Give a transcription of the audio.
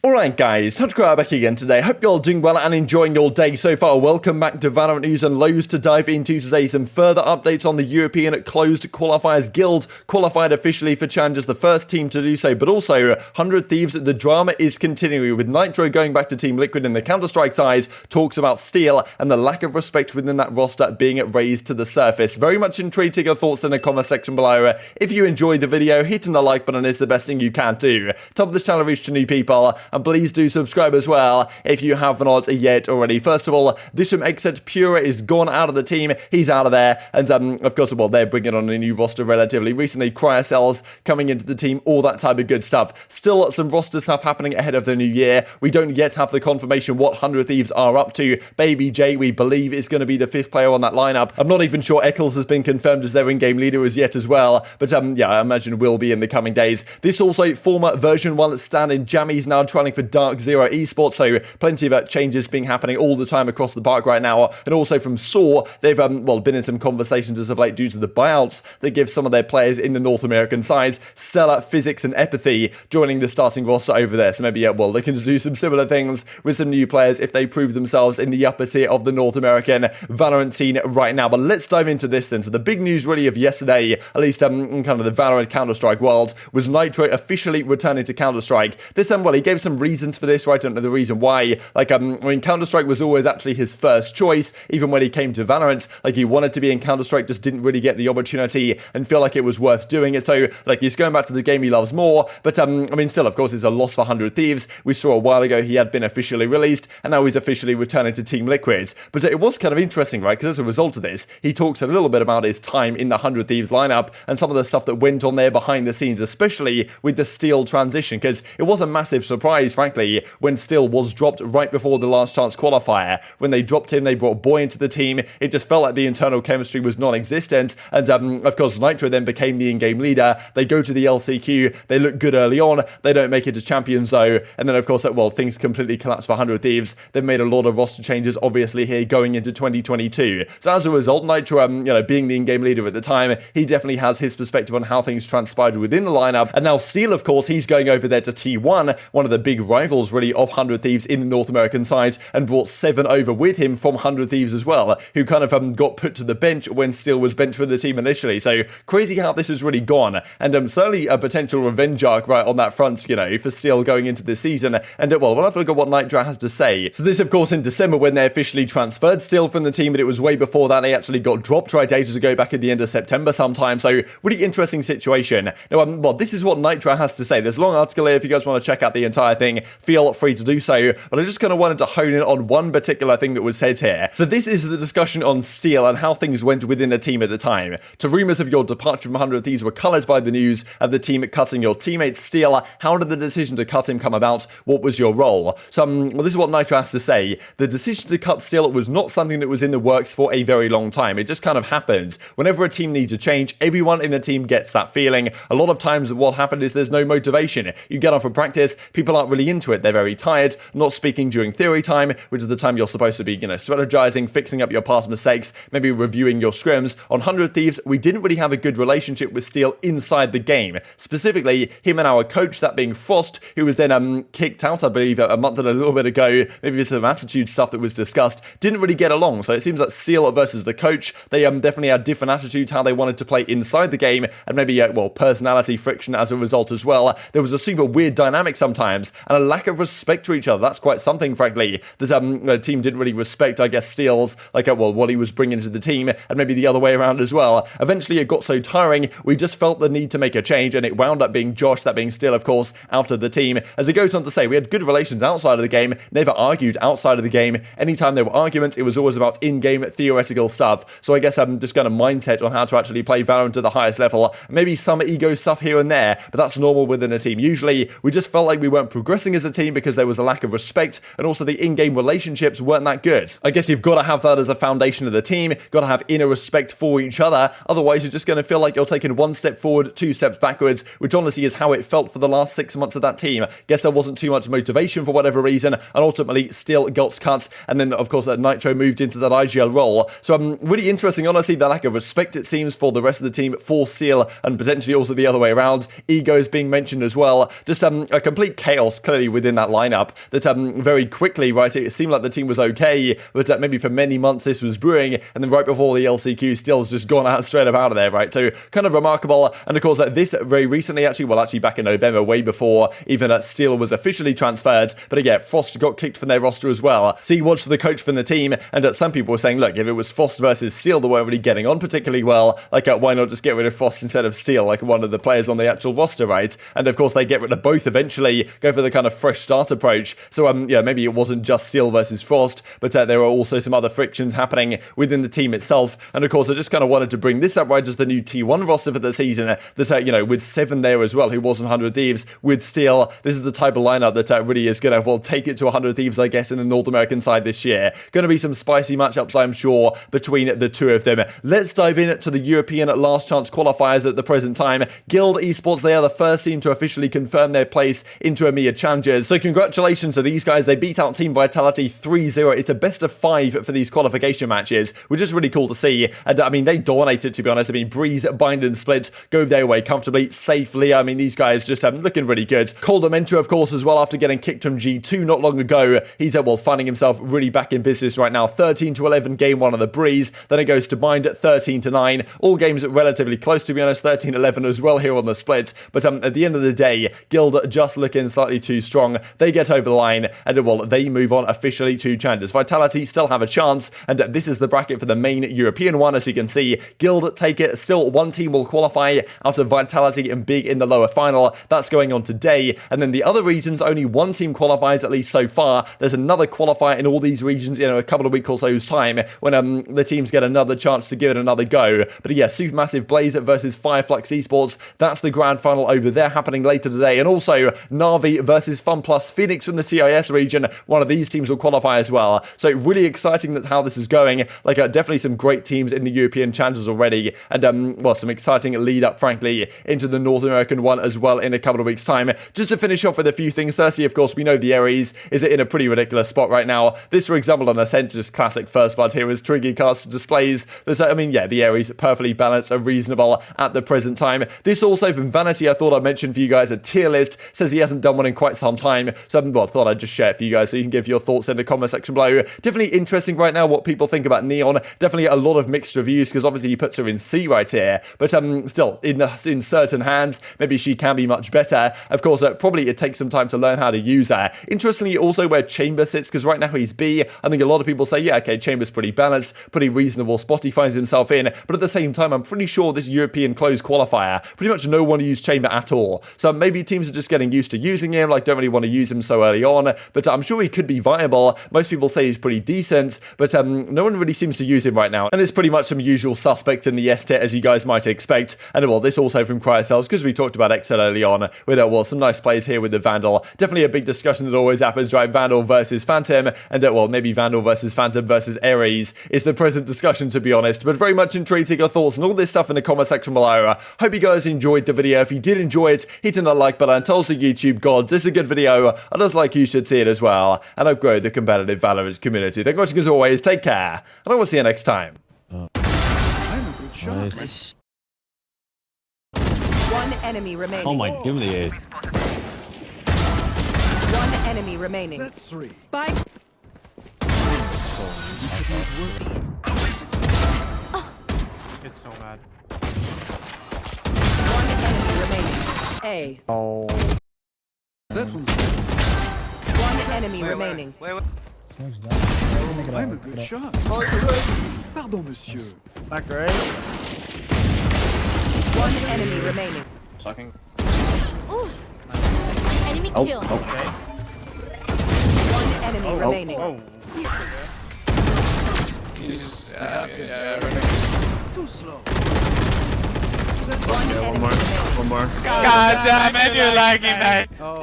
Alright guys, TacticalRab back again today. Hope you're all doing well and enjoying your day so far. Welcome back to Valorant News and loads to dive into today. Some further updates on the European closed qualifiers. Guild qualified officially for Challengers, the first team to do so, but also 100 Thieves. The drama is continuing with Nitr0 going back to Team Liquid in the Counter-Strike side, talks about Steel and the lack of respect within that roster being raised to the surface. Very much intrigued to your thoughts in the comment section below. If you enjoyed the video, hitting the like button is the best thing you can do. Top of this channel reach to new people. And please do subscribe as well if you have not yet already. First of all, this from Except Pura is gone out of the team. He's out of there. And of course, well, they're bringing on a new roster relatively recently. Cryocells coming into the team, all that type of good stuff. Still some roster stuff happening ahead of the new year. We don't yet have the confirmation what 100 Thieves are up to. babybay, we believe, is going to be the 5th player on that lineup. I'm not even sure Eccles has been confirmed as their in-game leader as yet as well. But yeah, I imagine will be in the coming days. This also former version 1 stand-in Jammies now trialing for Nitr0 esports, so plenty of changes being happening all the time across the park right now. And also from SAW, they've well been in some conversations as of late due to the buyouts that give some of their players in the North American sides. Stellar, Physics and Empathy joining the starting roster over there, so maybe yeah, well, looking to do some similar things with some new players if they prove themselves in the upper tier of the North American Valorant scene right now. But let's dive into this then. So the big news really of yesterday, at least in kind of the Valorant Counter-Strike world, was Nitr0 officially returning to Counter-Strike. This well, he gave some reasons for this, right? I don't know the reason why. Like, I mean, Counter-Strike was always actually his first choice, even when he came to Valorant. Like, he wanted to be in Counter-Strike, just didn't really get the opportunity and feel like it was worth doing it. So, like, he's going back to the game he loves more. But, I mean, still, of course, it's a loss for 100 Thieves. We saw a while ago he had been officially released, and now he's officially returning to Team Liquid. But it was kind of interesting, right? Because as a result of this, he talks a little bit about his time in the 100 Thieves lineup and some of the stuff that went on there behind the scenes, especially with the Steel transition, because it was a massive surprise, frankly, when Steel was dropped right before the last chance qualifier. When they dropped him, they brought Boy into the team. It just felt like the internal chemistry was non-existent. And of course, Nitr0 then became the in-game leader. They go to the LCQ. They look good early on. They don't make it to champions though. And then of course, well, things completely collapsed for 100 Thieves. They've made a lot of roster changes, obviously, here going into 2022. So as a result, Nitr0, you know, being the in-game leader at the time, he definitely has his perspective on how things transpired within the lineup. And now Steel, of course, he's going over there to T1, one of the big rivals really of 100 Thieves in the North American side, and brought 7 over with him from 100 Thieves as well, who kind of got put to the bench when Steel was benched for the team initially. So crazy how this has really gone, and certainly a potential revenge arc right on that front, you know, for Steel going into this season. And well, we'll have a look at what Nitr0 has to say. So this, of course, in December when they officially transferred Steel from the team, but it was way before that. They actually got dropped right ages ago, back at the end of September sometime. So really interesting situation. Now, well, this is what Nitr0 has to say. There's a long article here if you guys want to check out the entire thing. Feel free to do so, but I just kind of wanted to hone in on one particular thing that was said here. So this is the discussion on Steel and how things went within the team at the time. To rumors of your departure from 100 Thieves were coloured by the news of the team cutting your teammate Steel. How did the decision to cut him come about? What was your role? So well, this is what Nitr0 has to say. The decision to cut Steel was not something that was in the works for a very long time. It just kind of happened. Whenever a team needs a change, everyone in the team gets that feeling. A lot of times what happened is there's no motivation. You get off for practice, people aren't really into it. They're very tired, not speaking during theory time, which is the time you're supposed to be, you know, strategizing, fixing up your past mistakes, maybe reviewing your scrims. On 100 Thieves, we didn't really have a good relationship with Steel inside the game. Specifically, him and our coach, that being Frost, who was then kicked out, I believe, a month and a little bit ago. Maybe there's some attitude stuff that was discussed. Didn't really get along. So it seems like Steel versus the coach, they definitely had different attitudes, how they wanted to play inside the game, and maybe, well, personality friction as a result as well. There was a super weird dynamic sometimes, and a lack of respect to each other. That's quite something, frankly, that the team didn't really respect, I guess, Steel's, like, well, what he was bringing to the team, and maybe the other way around as well. Eventually, it got so tiring, we just felt the need to make a change, and it wound up being Josh, that being Steel, of course, out of the team. As it goes on to say, we had good relations outside of the game, never argued outside of the game. Anytime there were arguments, it was always about in-game theoretical stuff. So I guess I'm just kind of mindset on how to actually play Valorant to the highest level. Maybe some ego stuff here and there, but that's normal within a team. Usually, we just felt like we weren't progressing as a team because there was a lack of respect, and also the in-game relationships weren't that good. I guess you've got to have that as a foundation of the team, got to have inner respect for each other, otherwise you're just going to feel like you're taking one step forward, 2 steps backwards, which honestly is how it felt for the last 6 months of that team. Guess there wasn't too much motivation for whatever reason, and ultimately Steel got cut, and then of course Nitr0 moved into that IGL role. So really interesting, honestly, the lack of respect it seems for the rest of the team for Steel, and potentially also the other way around. Egos being mentioned as well. Just a complete chaos Frost clearly within that lineup that very quickly, right, it seemed like the team was okay, but maybe for many months this was brewing, and then right before the LCQ, Steel's just gone out straight up out of there, right? So kind of remarkable. And of course, this very recently, actually back in November, way before even Steel was officially transferred. But again, Frost got kicked from their roster as well. So you watched the coach from the team, and some people were saying, look, if it was Frost versus Steel, they weren't really getting on particularly well. Like, why not just get rid of Frost instead of Steel, like one of the players on the actual roster, right? And of course, they get rid of both eventually, go for the kind of fresh start approach. So, yeah, maybe it wasn't just Steel versus Frost, but there were also some other frictions happening within the team itself. And of course, I just kind of wanted to bring this up, right, as the new T1 roster for the season that, you know, with 7 there as well, who was 100 Thieves, with Steel, this is the type of lineup that really is going to, well, take it to 100 Thieves, I guess, in the North American side this year. Going to be some spicy matchups, I'm sure, between the two of them. Let's dive in to the European last chance qualifiers at the present time. Guild Esports, they are the first team to officially confirm their place into EMEA Challengers. So congratulations to these guys. They beat out Team Vitality 3-0. It's a best of 5 for these qualification matches, which is really cool to see. And I mean, they dominated, to be honest. I mean, Breeze, Bind and Split go their way comfortably, safely. I mean, these guys just looking really good. Cold Mentor, of course, as well, after getting kicked from G2 not long ago. He's, well, finding himself really back in business right now. 13-11 game 1 of the Breeze. Then it goes to Bind at 13-9. All games relatively close, to be honest. 13-11 as well here on the Split. But at the end of the day, Guild just looking slightly too strong. They get over the line, and, well, they move on officially to Challengers. Vitality still have a chance, and this is the bracket for the main European one, as you can see. Guild take it. Still, one team will qualify out of Vitality and Big in the lower final. That's going on today. And then the other regions, only one team qualifies, at least so far. There's another qualifier in all these regions in a couple of weeks or so's time, when the teams get another chance to give it another go. But yeah, Supermassive Blaze versus Fireflux Esports. That's the grand final over there, happening later today. And also Na'Vi versus FunPlus Phoenix from the CIS region. One of these teams will qualify as well. So really exciting that how this is going. Like, definitely some great teams in the European Challengers already, and well, some exciting lead up, frankly, into the North American one as well in a couple of weeks' time. Just to finish off with a few things. Firstly, of course, we know the Ares is in a pretty ridiculous spot right now. This, for example, on Ascent, just classic first blood here, as Triggy cast displays that, I mean, yeah, the Ares perfectly balanced and reasonable at the present time. This also from Vanity, I thought I'd mention for you guys a tier list. Says he hasn't done one in quite some time, so well, thought I'd just share it for you guys so you can give your thoughts in the comment section below. Definitely interesting right now what people think about Neon. Definitely a lot of mixed reviews, because obviously he puts her in C right here, but still, in certain hands, maybe she can be much better. Of course, probably it takes some time to learn how to use her. Interestingly, also where Chamber sits, because right now he's B. I think a lot of people say, yeah, okay, Chamber's pretty balanced, pretty reasonable spot he finds himself in, but at the same time, I'm pretty sure this European closed qualifier, pretty much no one used Chamber at all. So maybe teams are just getting used to using him, like don't really want to use him so early on, but I'm sure he could be viable. Most people say he's pretty decent, but no one really seems to use him right now. And it's pretty much some usual suspects in the S tier, as you guys might expect. And well, this also from Cryocells, because we talked about Excel early on, with well, some nice plays here with the Vandal. Definitely a big discussion that always happens, right? Vandal versus Phantom, and well, maybe Vandal versus Phantom versus Ares is the present discussion, to be honest. But very much intrigued to your thoughts and all this stuff in the comment section below. Hope you guys enjoyed the video. If you did enjoy it, hitting that like button tells the YouTube gods this is a good video. I just like you should see it as well, and I've grown the competitive Valorant community. Thank you for watching as always. Take care, and I will see you next time. I'm a good shot. Nice. One enemy remaining. Oh my, give me the ace. One enemy remaining. That's 3. Spike. It's so bad. One enemy remaining. A. Oh. That one's One enemy remaining. Smoke's down. I'm a good shot. Pardon, monsieur. Back right. One enemy remaining. Sucking. Ooh. Enemy kill. Okay. One enemy remaining. Oh. He's, Too slow. One enemy remaining. One more. God damn it, you're lagging, man. Oh,